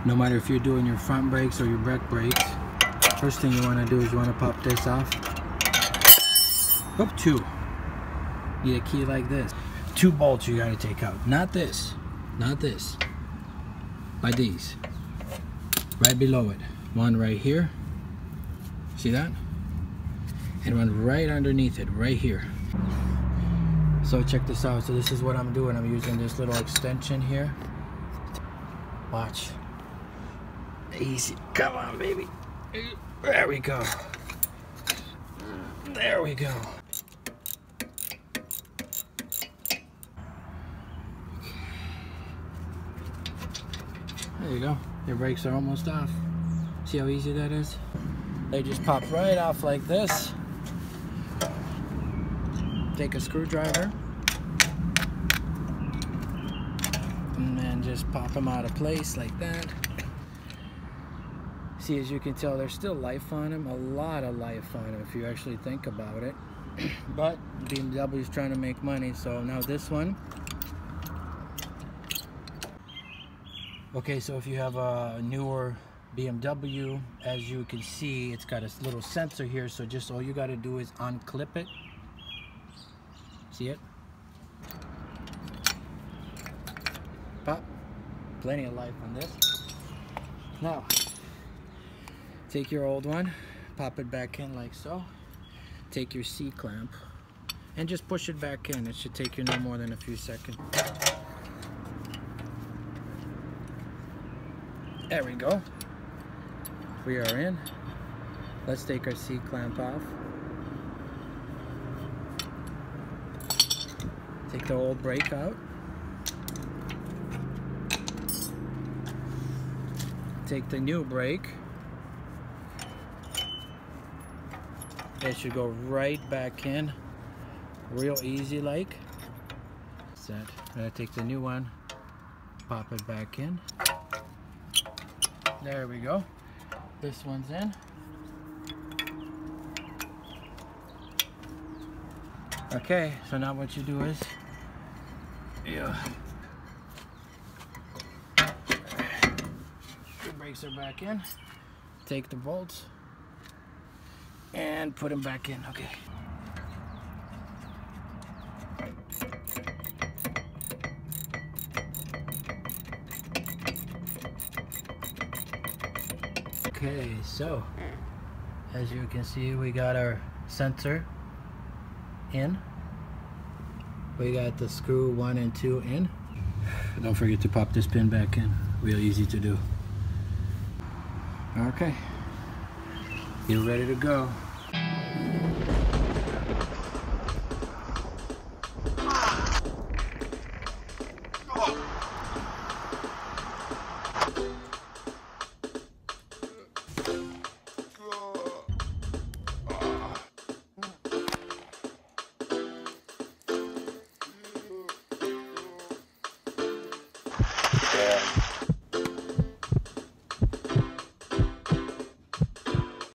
no matter if you're doing your front brakes or your back brakes, first thing you want to do is you want to pop this off. Up two. Need a key like this. 2 bolts you got to take out. Not this. Not this. By these. Right below it. One right here. See that? And one right underneath it. Right here. So check this out. So this is what I'm doing. I'm using this little extension here. Watch. Easy. Come on, baby. There we go. There we go. There you go. Your brakes are almost off. See how easy that is? They just pop right off like this. Take a screwdriver and then just pop them out of place like that. See, as you can tell, there's still life on them, a lot of life on them if you actually think about it. But BMW is trying to make money, so now this one. Okay, so if you have a newer BMW, as you can see, it's got a little sensor here, so just all you got to do is unclip it. See it? Pop. Plenty of life on this. Now, take your old one, pop it back in like so. Take your C-clamp and just push it back in. It should take you no more than a few seconds. There we go. We are in. Let's take our C-clamp off. Take the old brake out. Take the new brake. It should go right back in. Real easy like. Set. I'm gonna take the new one, pop it back in. There we go. This one's in. Okay, so now what you do is, your brakes are back in. Take the bolts and put them back in. Okay. Okay, so as you can see, we got our sensor in. We got the screw 1 and 2 in. Don't forget to pop this pin back in. Real easy to do. Okay, you're ready to go. Yeah.